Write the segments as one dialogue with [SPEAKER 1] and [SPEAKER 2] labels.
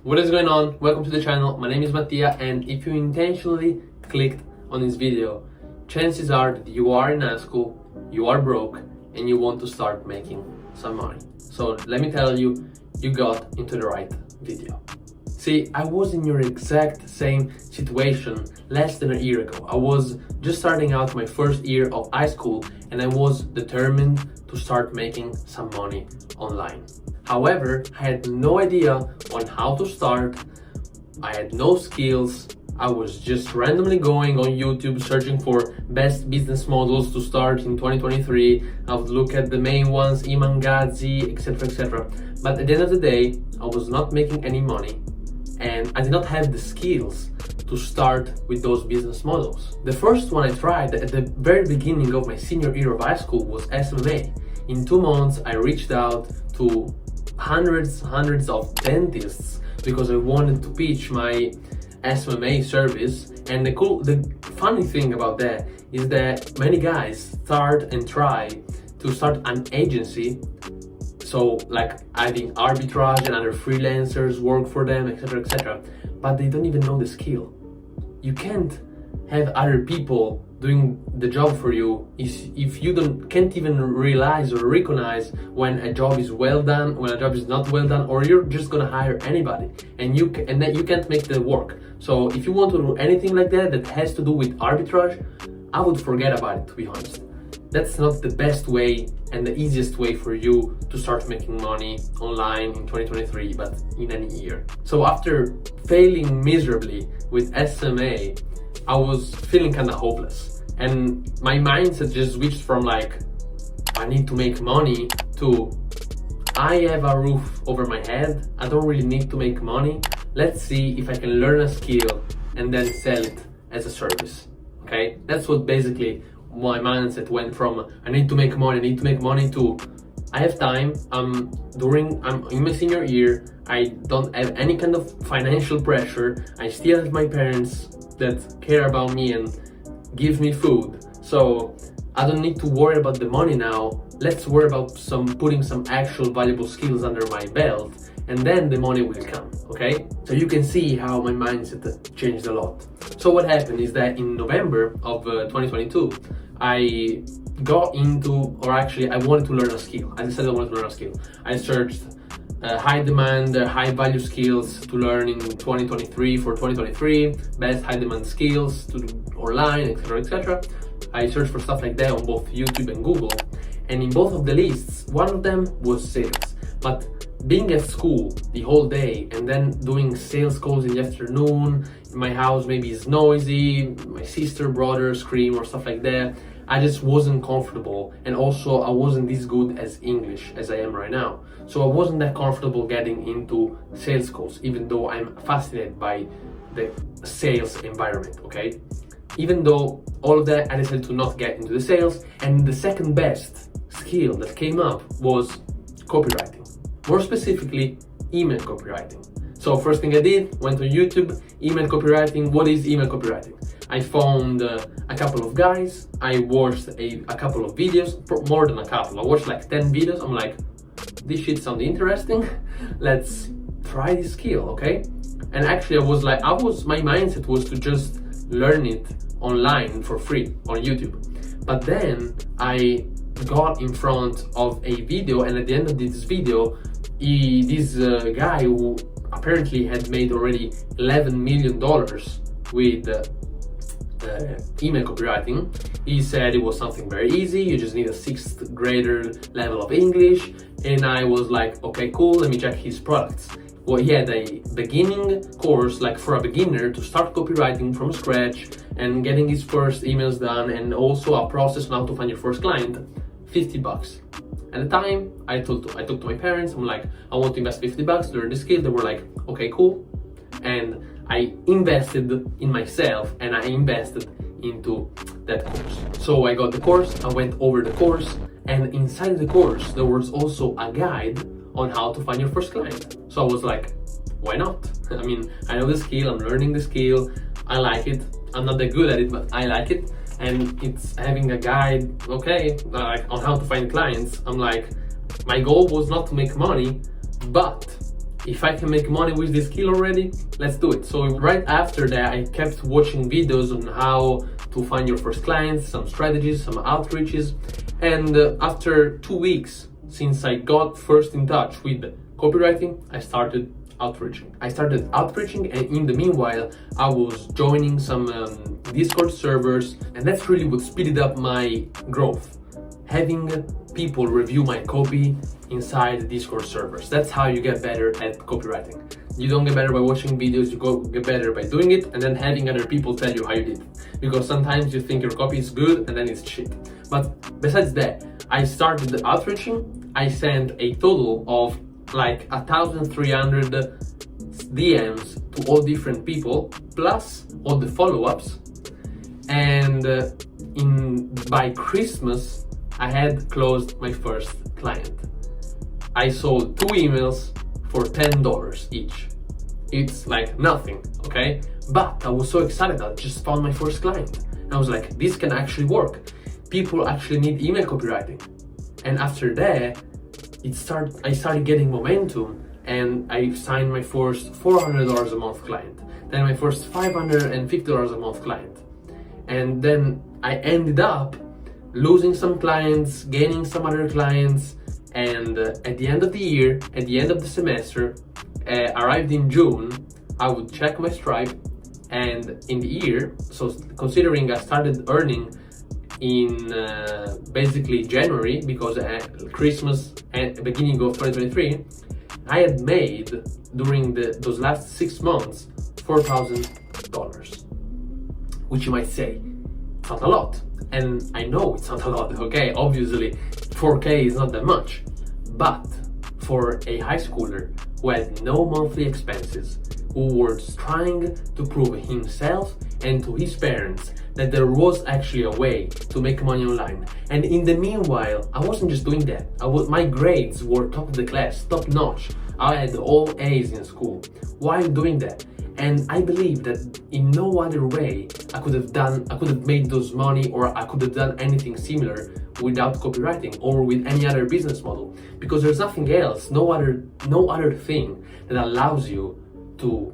[SPEAKER 1] What is going on? Welcome to the channel. My name is Mattia, and if you intentionally clicked on this video, chances are that you are in high school, you are broke, and you want to start making some money. So let me tell you, you got into the right video. See, I was in your exact same situation less than a year ago. I was just starting out my first year of high school, and I was determined to start making some money online. However, I had no idea on how to start. I had no skills. I was just randomly going on YouTube searching for best business models to start in 2023. I would look at the main ones, Imangazi, etc, etc. But at the end of the day, I was not making any money, and I did not have the skills to start with those business models. The first one I tried at the very beginning of my senior year of high school was SMA. In 2 months, I reached out to hundreds of dentists because I wanted to pitch my SMA service. And the funny thing about that is that many guys start and try to start an agency, so like having arbitrage and other freelancers work for them, etc, but they don't even know the skill. You can't have other people doing the job for you if you can't even realize or recognize when a job is well done, when a job is not well done, or you're just gonna hire anybody and then you can't make the work. So if you want to do anything like that has to do with arbitrage, I would forget about it, to be honest. That's not the best way and the easiest way for you to start making money online in 2023, but in any year. So after failing miserably with SMA, I was feeling kind of hopeless, and my mindset just switched from like, I need to make money, to I have a roof over my head, I don't really need to make money, let's see if I can learn a skill and then sell it as a service. Okay, that's what basically my mindset went from I need to make money to I have time, I'm in my senior year, I don't have any kind of financial pressure, I still have my parents that care about me and give me food, so I don't need to worry about the money now. Let's worry about putting some actual valuable skills under my belt, and then the money will come. Okay, so you can see how my mindset changed a lot. So what happened is that in November of 2022, I got into, or actually I wanted to learn a skill. I decided I wanted to learn a skill. I searched high demand, high value skills to learn in 2023 for 2023, best high demand skills to do online, etc. I searched for stuff like that on both YouTube and Google, and in both of the lists, one of them was sales. But being at school the whole day and then doing sales calls in the afternoon, my house maybe is noisy, my sister, brother scream or stuff like that, I just wasn't comfortable, and also I wasn't this good as English as I am right now. So I wasn't that comfortable getting into sales calls, even though I'm fascinated by the sales environment, okay? Even though all of that, I decided to not get into the sales, and the second best skill that came up was copywriting. More specifically, email copywriting. So first thing I did, went on YouTube, email copywriting. What is email copywriting? I found a couple of guys, I watched a couple of videos, more than a couple, I watched like 10 videos. I'm like, this shit sounds interesting, let's try this skill, okay? And actually my mindset was to just learn it online for free on YouTube. But then I got in front of a video, and at the end of this video, this guy who apparently had made already $11 million with email copywriting, he said it was something very easy, you just need a 6th grader level of English. And I was like, okay, cool, let me check his products. Well, he had a beginning course, like for a beginner to start copywriting from scratch and getting his first emails done, and also a process on how to find your first client, $50. At the time, I talked to my parents, I'm like, I want to invest $50 to learn the skill. They were like, okay, cool. And I invested in myself, and I invested into that course. So I got the course, I went over the course, and inside the course, there was also a guide on how to find your first client. So I was like, why not? I mean, I know the skill, I'm learning the skill, I like it. I'm not that good at it, but I like it. And it's having a guide, okay, on how to find clients. I'm like, my goal was not to make money, but if I can make money with this skill already, let's do it. So right after that, I kept watching videos on how to find your first clients, some strategies, some outreaches. And after 2 weeks since I got first in touch with copywriting, I started outreaching. And in the meanwhile, I was joining some Discord servers, and that's really what speeded up my growth. Having people review my copy inside the Discord servers. That's how you get better at copywriting. You don't get better by watching videos, you get better by doing it and then having other people tell you how you did. Because sometimes you think your copy is good and then it's shit. But besides that, I started the outreaching. I sent a total of like 1,300 DMs to all different people, plus all the follow-ups. And by Christmas, I had closed my first client. I sold 2 emails for $10 each. It's like nothing, okay? But I was so excited, I just found my first client. And I was like, this can actually work. People actually need email copywriting. And after that, I started getting momentum, and I signed my first $400 a month client. Then my first $550 a month client. And then I ended up losing some clients, gaining some other clients, and at the end of the year, at the end of the semester, arrived in June, I would check my Stripe, and in the year, so considering I started earning in basically January, because Christmas and beginning of 2023, I had made during those last 6 months $4,000, which you might say, it's not a lot. And I know it's not a lot, okay? Obviously, 4K is not that much. But for a high schooler who had no monthly expenses, who was trying to prove himself and to his parents that there was actually a way to make money online. And in the meanwhile, I wasn't just doing that. My grades were top of the class, top notch. I had all A's in school while doing that. And I believe that in no other way I could have made those money, or I could have done anything similar without copywriting or with any other business model, because there's nothing else, no other thing that allows you to,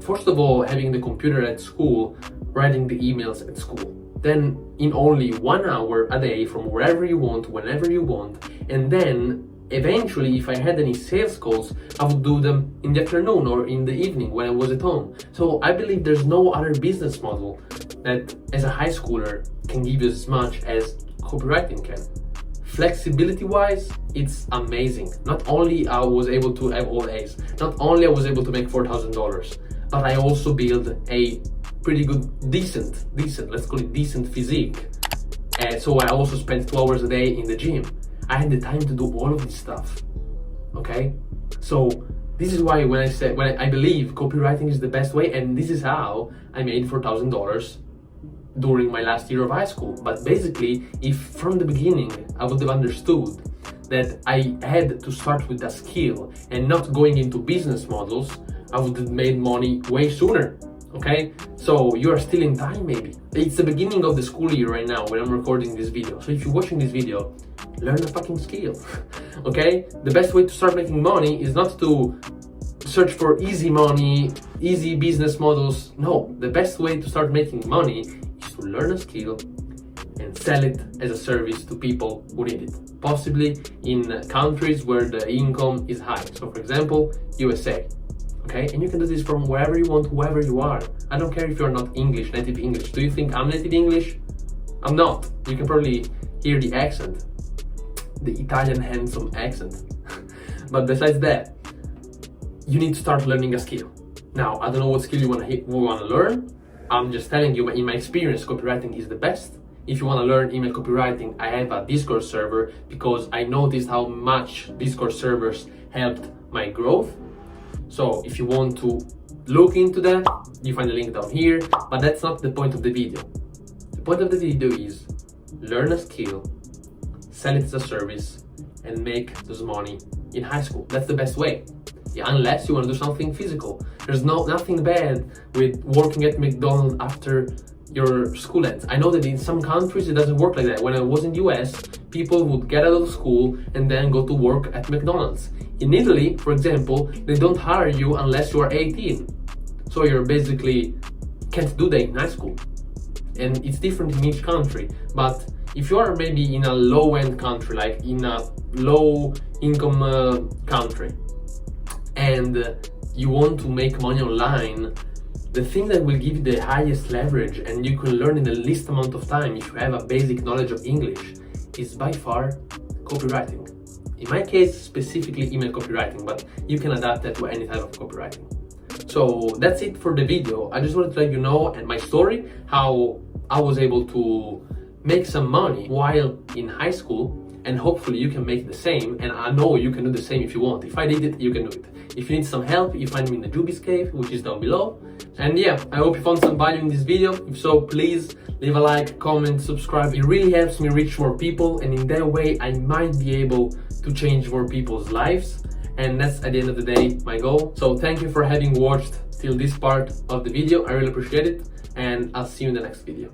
[SPEAKER 1] first of all, having the computer at school, writing the emails at school, then in only 1 hour a day from wherever you want, whenever you want, and then eventually, if I had any sales calls, I would do them in the afternoon or in the evening when I was at home. So I believe there's no other business model that, as a high schooler, can give you as much as copywriting can. Flexibility-wise, it's amazing. Not only I was able to have all A's, not only I was able to make $4,000, but I also built a pretty good, decent, let's call it decent physique. So I also spent 2 hours a day in the gym. I had the time to do all of this stuff, okay? So this is why when I believe copywriting is the best way, and this is how I made $4,000 during my last year of high school. But basically, if from the beginning I would have understood that I had to start with a skill and not going into business models, I would have made money way sooner. Okay, so you are still in time. Maybe it's the beginning of the school year right now when I'm recording this video. So if you're watching this video, learn a fucking skill. Okay, the best way to start making money is not to search for easy money, easy business models. No, the best way to start making money is to learn a skill and sell it as a service to people who need it, possibly in countries where the income is high. So for example, USA. Okay, and you can do this from wherever you want, whoever you are. I don't care if you're not English, native English. Do you think I'm native English? I'm not. You can probably hear the accent, the Italian handsome accent. But besides that, you need to start learning a skill. Now, I don't know what skill you want to learn. I'm just telling you, in my experience, copywriting is the best. If you want to learn email copywriting, I have a Discord server because I noticed how much Discord servers helped my growth. So if you want to look into that, you find the link down here, but that's not the point of the video. The point of the video is learn a skill, sell it as a service, and make this money in high school. That's the best way. Yeah, unless you want to do something physical. There's nothing bad with working at McDonald's after your school ends. I know that in some countries it doesn't work like that. When I was in the US, people would get out of school and then go to work at McDonald's. In Italy, for example, they don't hire you unless you are 18. So you're basically can't do that in high school. And it's different in each country. But if you are maybe in a low-end country, like in a low-income country, and you want to make money online, the thing that will give you the highest leverage and you can learn in the least amount of time if you have a basic knowledge of English is by far copywriting. In my case, specifically email copywriting, but you can adapt that to any type of copywriting. So that's it for the video. I just wanted to let you know and my story, how I was able to make some money while in high school, and hopefully you can make the same, and I know you can do the same if you want. If I did it, you can do it. If you need some help, you find me in the Juby's cave, which is down below. And yeah, I hope you found some value in this video. If so, please leave a like, comment, subscribe. It really helps me reach more people, and in that way I might be able to change more people's lives. And that's at the end of the day my goal. So thank you for having watched till this part of the video. I really appreciate it, and I'll see you in the next video.